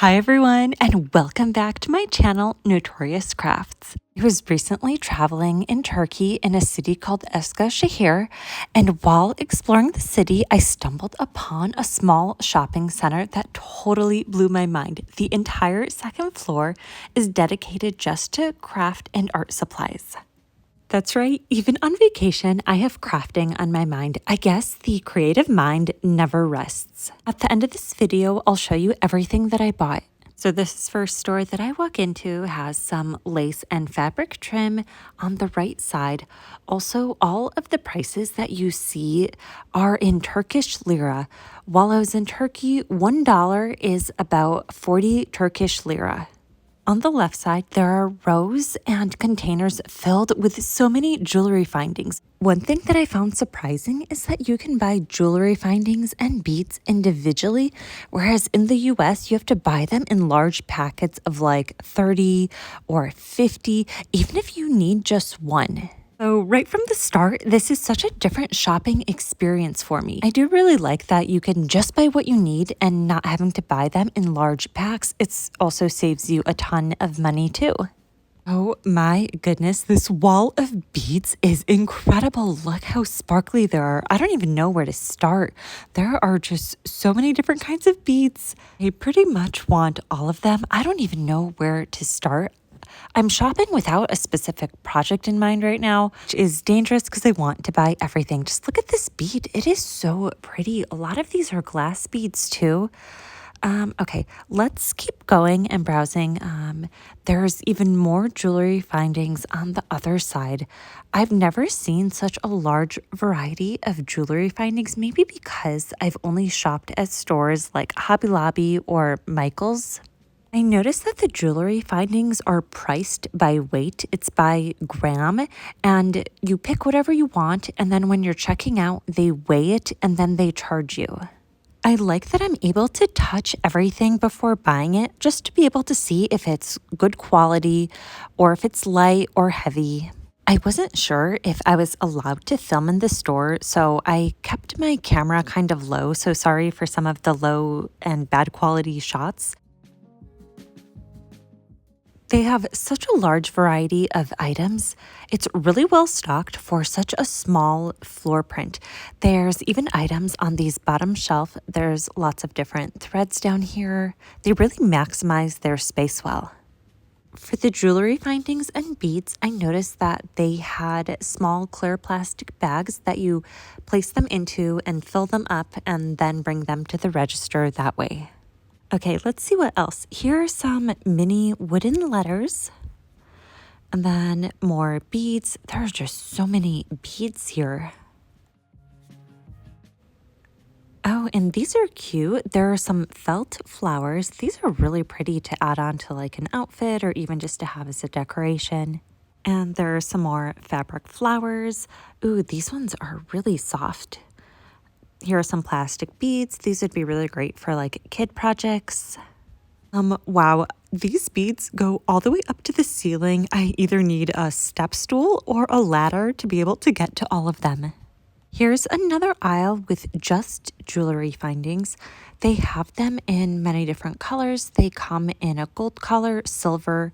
Hi everyone, and welcome back to my channel, Notorious Crafts. I was recently traveling in Turkey in a city called Eskisehir, and while exploring the city, I stumbled upon a small shopping center that totally blew my mind. The entire second floor is dedicated just to craft and art supplies. That's right, even on vacation, I have crafting on my mind. I guess the creative mind never rests. At the end of this video, I'll show you everything that I bought. So this first store that I walk into has some lace and fabric trim on the right side. Also, all of the prices that you see are in Turkish lira. While I was in Turkey, $1 is about 40 Turkish lira. On the left side, there are rows and containers filled with so many jewelry findings. One thing that I found surprising is that you can buy jewelry findings and beads individually, whereas in the US, you have to buy them in large packets of like 30 or 50, even if you need just one. So right from the start, this is such a different shopping experience for me. I do really like that you can just buy what you need and not having to buy them in large packs. It also saves you a ton of money too. Oh my goodness, this wall of beads is incredible. Look how sparkly they are. I don't even know where to start. There are just so many different kinds of beads. I pretty much want all of them. I don't even know where to start. I'm shopping without a specific project in mind right now, which is dangerous because I want to buy everything. Just look at this bead. It is so pretty. A lot of these are glass beads too. Okay, let's keep going and browsing. There's even more jewelry findings on the other side. I've never seen such a large variety of jewelry findings, maybe because I've only shopped at stores like Hobby Lobby or Michael's. I noticed that the jewelry findings are priced by weight. It's by gram, and you pick whatever you want, and then when you're checking out, they weigh it and then they charge you. I like that I'm able to touch everything before buying it just to be able to see if it's good quality or if it's light or heavy. I wasn't sure if I was allowed to film in the store, so I kept my camera kind of low, so sorry for some of the low and bad quality shots. They have such a large variety of items. It's really well stocked for such a small floor print. There's even items on these bottom shelf. There's lots of different threads down here. They really maximize their space well. For the jewelry findings and beads, I noticed that they had small clear plastic bags that you place them into and fill them up and then bring them to the register that way. Okay, let's see what else. Here are some mini wooden letters. And then more beads. There's just so many beads here. Oh, and these are cute. There are some felt flowers. These are really pretty to add on to like an outfit or even just to have as a decoration. And there are some more fabric flowers. Ooh, these ones are really soft. Here are some plastic beads. These would be really great for like kid projects. Wow, these beads go all the way up to the ceiling. I either need a step stool or a ladder to be able to get to all of them. Here's another aisle with just jewelry findings. They have them in many different colors. They come in a gold color, silver,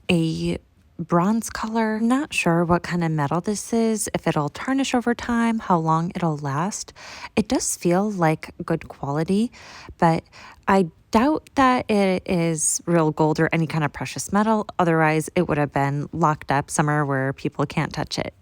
a bronze color. Not sure what kind of metal this is, if it'll tarnish over time, how long it'll last. It does feel like good quality, but I doubt that it is real gold or any kind of precious metal. Otherwise, it would have been locked up somewhere where people can't touch it.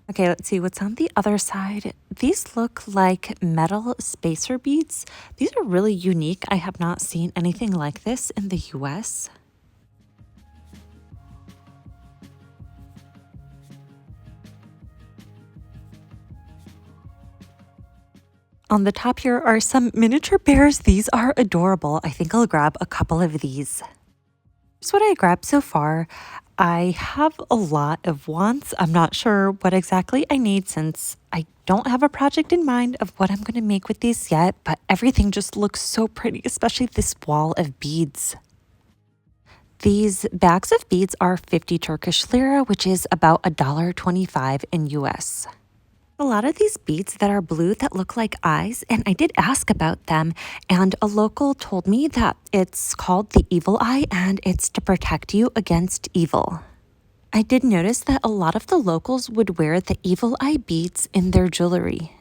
Okay, let's see what's on the other side. These look like metal spacer beads. These are really unique. I have not seen anything like this in the US. On the top here are some miniature bears. These are adorable. I think I'll grab a couple of these. Here's what I grabbed so far. I have a lot of wants. I'm not sure what exactly I need since I don't have a project in mind of what I'm going to make with these yet, but everything just looks so pretty, especially this wall of beads. These bags of beads are 50 Turkish lira, which is about $1.25 in US. A lot of these beads that are blue that look like eyes, and I did ask about them, and a local told me that it's called the evil eye and it's to protect you against evil. I did notice that a lot of the locals would wear the evil eye beads in their jewelry.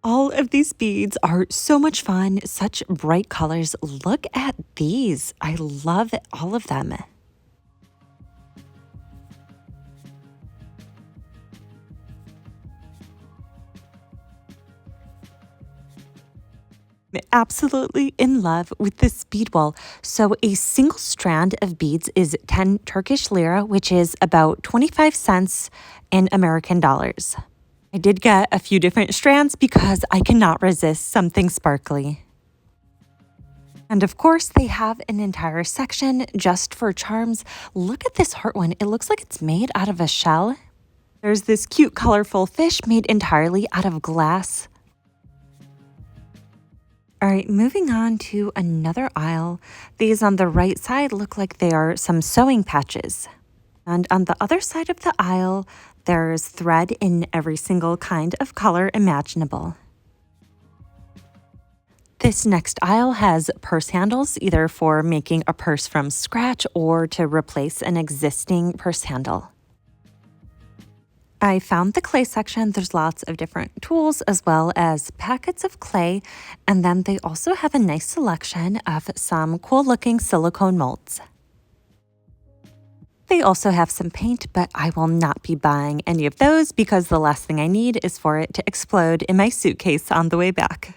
All of these beads are so much fun, such bright colors. Look at these. I love all of them. Absolutely in love with this bead wall. So a single strand of beads is 10 Turkish lira, which is about 25 cents in American dollars. I did get a few different strands because I cannot resist something sparkly. And of course, they have an entire section just for charms. Look at this heart one. It looks like it's made out of a shell. There's this cute, colorful fish made entirely out of glass. All right, moving on to another aisle. These on the right side look like they are some sewing patches. And on the other side of the aisle, there's thread in every single kind of color imaginable. This next aisle has purse handles, either for making a purse from scratch or to replace an existing purse handle. I found the clay section. There's lots of different tools as well as packets of clay. And then they also have a nice selection of some cool looking silicone molds. They also have some paint, but I will not be buying any of those because the last thing I need is for it to explode in my suitcase on the way back.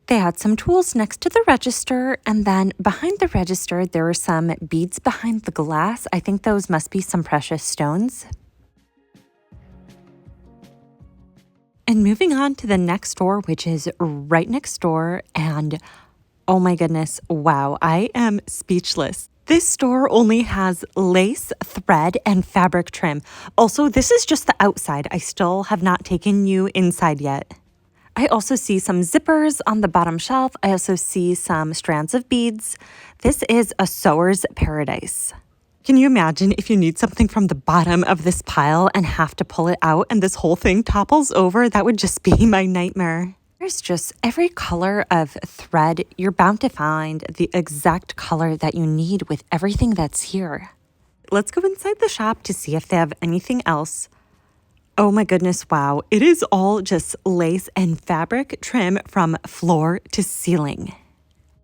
They had some tools next to the register, and then behind the register, there were some beads behind the glass. I think those must be some precious stones. And moving on to the next store, which is right next door, and oh my goodness, wow, I am speechless. This store only has lace, thread, and fabric trim. Also, this is just the outside. I still have not taken you inside yet. I also see some zippers on the bottom shelf. I also see some strands of beads. This is a sewer's paradise. Can you imagine if you need something from the bottom of this pile and have to pull it out and this whole thing topples over? That would just be my nightmare. There's just every color of thread. You're bound to find the exact color that you need with everything that's here. Let's go inside the shop to see if they have anything else. Oh my goodness, wow. It is all just lace and fabric trim from floor to ceiling.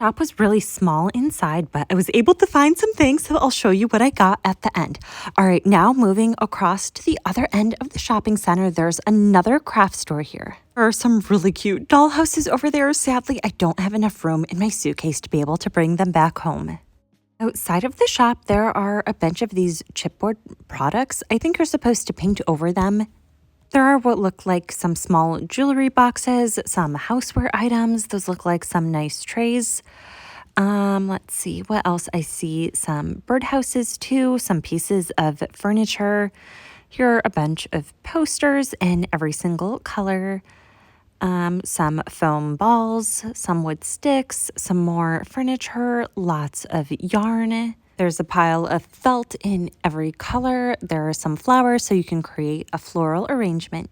The shop was really small inside, but I was able to find some things, so I'll show you what I got at the end. All right, now moving across to the other end of the shopping center, there's another craft store here. There are some really cute doll houses over there. Sadly, I don't have enough room in my suitcase to be able to bring them back home. Outside of the shop, there are a bunch of these chipboard products. I think you're supposed to paint over them. There are what look like some small jewelry boxes, some houseware items. Those look like some nice trays. Let's see what else. I see some birdhouses too, some pieces of furniture. Here are a bunch of posters in every single color. Some foam balls, some wood sticks, some more furniture, lots of yarn. There's a pile of felt in every color. There are some flowers so you can create a floral arrangement.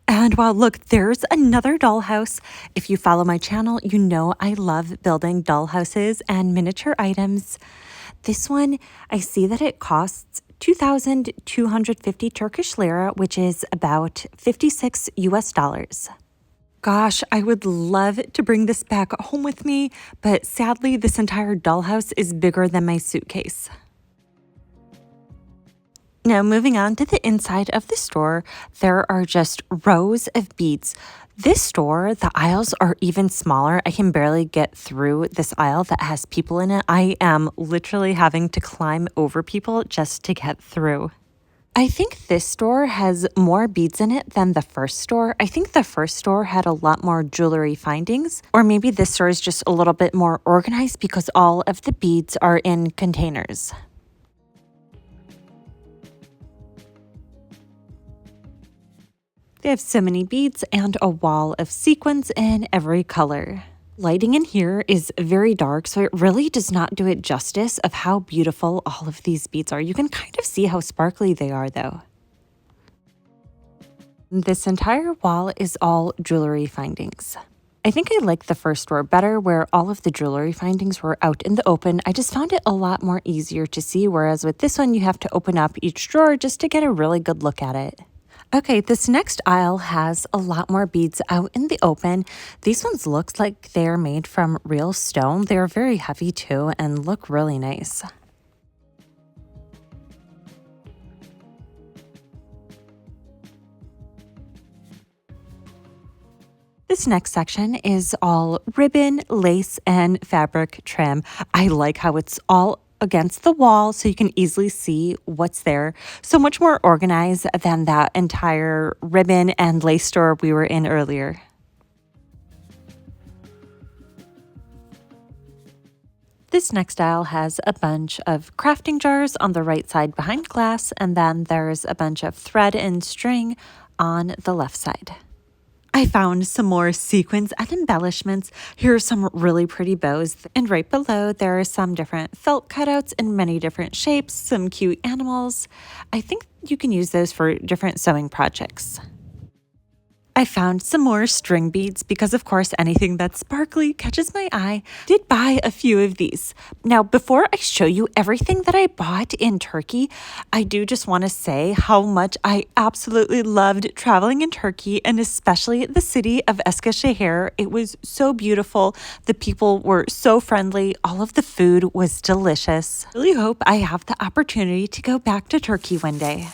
And wow, look, there's another dollhouse. If you follow my channel, you know I love building dollhouses and miniature items. This one, I see that it costs 2,250 Turkish lira, which is about 56 US dollars. Gosh, I would love to bring this back home with me, but sadly, this entire dollhouse is bigger than my suitcase. Now, moving on to the inside of the store, there are just rows of beads. This store, the aisles are even smaller. I can barely get through this aisle that has people in it. I am literally having to climb over people just to get through. I think this store has more beads in it than the first store. I think the first store had a lot more jewelry findings, or maybe this store is just a little bit more organized because all of the beads are in containers. They have so many beads and a wall of sequins in every color. Lighting in here is very dark, so it really does not do it justice of how beautiful all of these beads are. You can kind of see how sparkly they are, though. This entire wall is all jewelry findings. I think I like the first store better where all of the jewelry findings were out in the open. I just found it a lot more easier to see, whereas with this one, you have to open up each drawer just to get a really good look at it. Okay, this next aisle has a lot more beads out in the open. These ones look like they're made from real stone. They're very heavy too and look really nice. This next section is all ribbon, lace, and fabric trim. I like how it's all against the wall so you can easily see what's there. So much more organized than that entire ribbon and lace store we were in earlier. This next aisle has a bunch of crafting jars on the right side behind glass, and then there's a bunch of thread and string on the left side. I found some more sequins and embellishments. Here are some really pretty bows. And right below, there are some different felt cutouts in many different shapes, some cute animals. I think you can use those for different sewing projects. I found some more string beads because, of course, anything that's sparkly catches my eye. Did buy a few of these. Now, before I show you everything that I bought in Turkey, I do just want to say how much I absolutely loved traveling in Turkey and especially the city of Eskisehir. It was so beautiful. The people were so friendly. All of the food was delicious. I really hope I have the opportunity to go back to Turkey one day.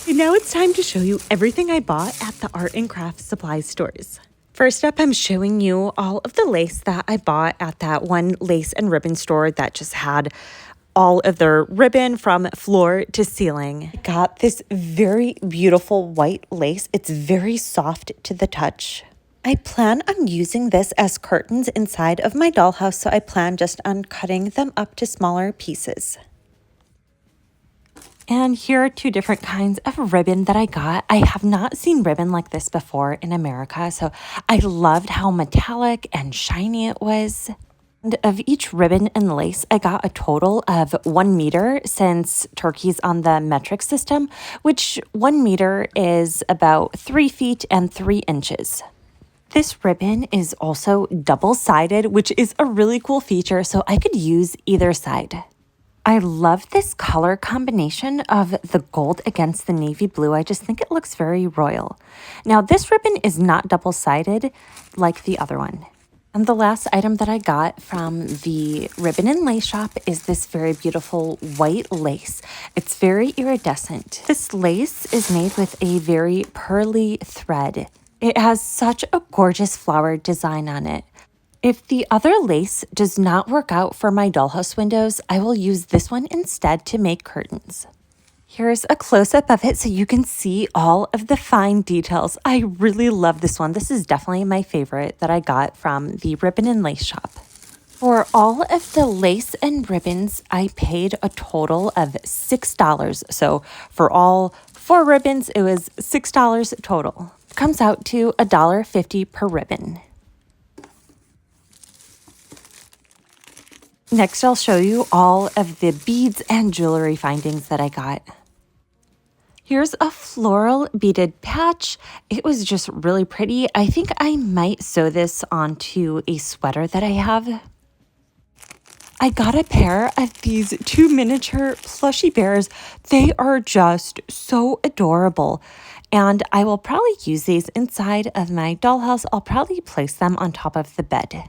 And now it's time to show you everything I bought at the art and craft supply stores. First up, I'm showing you all of the lace that I bought at that one lace and ribbon store that just had all of their ribbon from floor to ceiling. I got this very beautiful white lace. It's very soft to the touch. I plan on using this as curtains inside of my dollhouse, so I plan just on cutting them up to smaller pieces. And here are two different kinds of ribbon that I got. I have not seen ribbon like this before in America, so I loved how metallic and shiny it was. And of each ribbon and lace, I got a total of 1 meter since Turkey's on the metric system, which 1 meter is about 3 feet and 3 inches. This ribbon is also double-sided, which is a really cool feature, so I could use either side. I love this color combination of the gold against the navy blue. I just think it looks very royal. Now, this ribbon is not double-sided like the other one. And the last item that I got from the ribbon and lace shop is this very beautiful white lace. It's very iridescent. This lace is made with a very pearly thread. It has such a gorgeous flower design on it. If the other lace does not work out for my dollhouse windows, I will use this one instead to make curtains. Here's a close-up of it so you can see all of the fine details. I really love this one. This is definitely my favorite that I got from the ribbon and lace shop. For all of the lace and ribbons, I paid a total of $6. So for all 4 ribbons, it was $6 total. It comes out to $1.50 per ribbon. Next, I'll show you all of the beads and jewelry findings that I got. Here's a floral beaded patch. It was just really pretty. I think I might sew this onto a sweater that I have. I got a pair of these 2 miniature plushy bears. They are just so adorable. And I will probably use these inside of my dollhouse. I'll probably place them on top of the bed.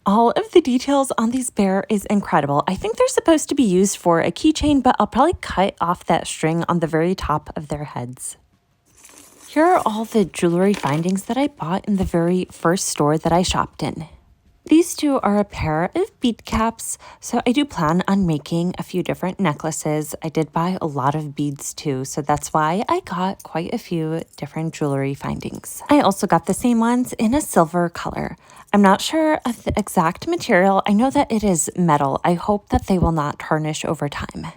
All of the details on these bear is incredible. I think they're supposed to be used for a keychain, but I'll probably cut off that string on the very top of their heads. Here are all the jewelry findings that I bought in the very first store that I shopped in. These two are a pair of bead caps, so I do plan on making a few different necklaces. I did buy a lot of beads too, so that's why I got quite a few different jewelry findings. I also got the same ones in a silver color. I'm not sure of the exact material. I know that it is metal. I hope that they will not tarnish over time.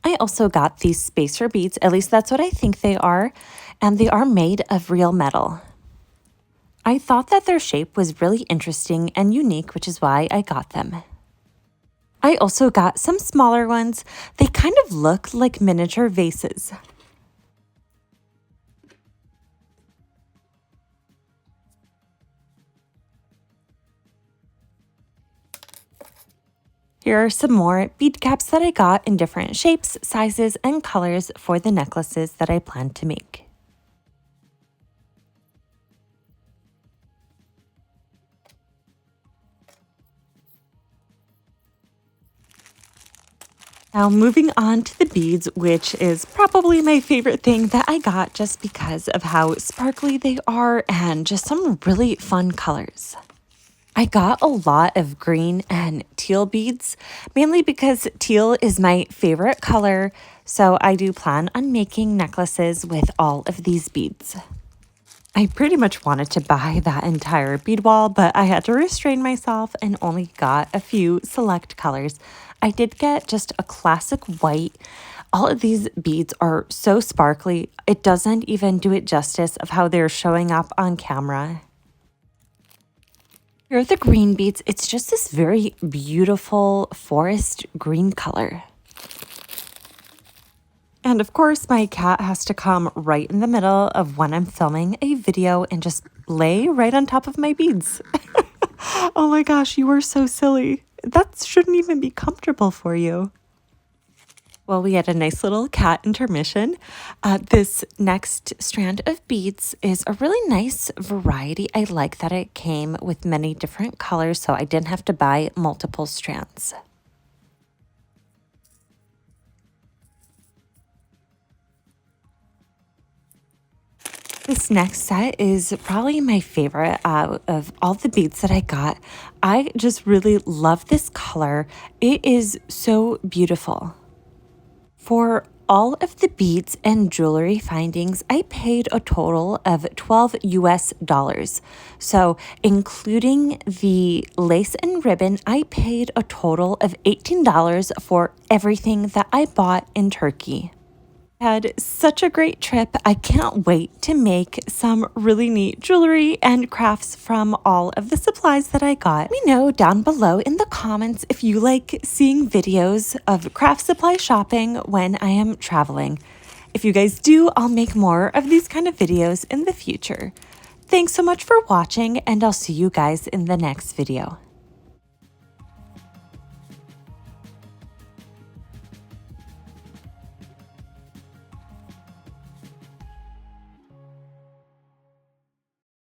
I also got these spacer beads, at least that's what I think they are, and they are made of real metal. I thought that their shape was really interesting and unique, which is why I got them. I also got some smaller ones. They kind of look like miniature vases. Here are some more bead caps that I got in different shapes, sizes, and colors for the necklaces that I plan to make. Now moving on to the beads, which is probably my favorite thing that I got just because of how sparkly they are and just some really fun colors. I got a lot of green and teal beads, mainly because teal is my favorite color, so I do plan on making necklaces with all of these beads. I pretty much wanted to buy that entire bead wall, but I had to restrain myself and only got a few select colors. I did get just a classic white. All of these beads are so sparkly, it doesn't even do it justice of how they're showing up on camera. Here are the green beads. It's just this very beautiful forest green color. And of course, my cat has to come right in the middle of when I'm filming a video and just lay right on top of my beads. Oh my gosh, you are so silly. That shouldn't even be comfortable for you. Well, we had a nice little cat intermission. This next strand of beads is a really nice variety. I like that it came with many different colors, so I didn't have to buy multiple strands. This next set is probably my favorite of all the beads that I got. I just really love this color. It is so beautiful. For all of the beads and jewelry findings, I paid a total of $12 US. So, including the lace and ribbon, I paid a total of $18 for everything that I bought in Turkey. Had such a great trip. I can't wait to make some really neat jewelry and crafts from all of the supplies that I got. Let me know down below in the comments if you like seeing videos of craft supply shopping when I am traveling. If you guys do, I'll make more of these kind of videos in the future. Thanks so much for watching, and I'll see you guys in the next video.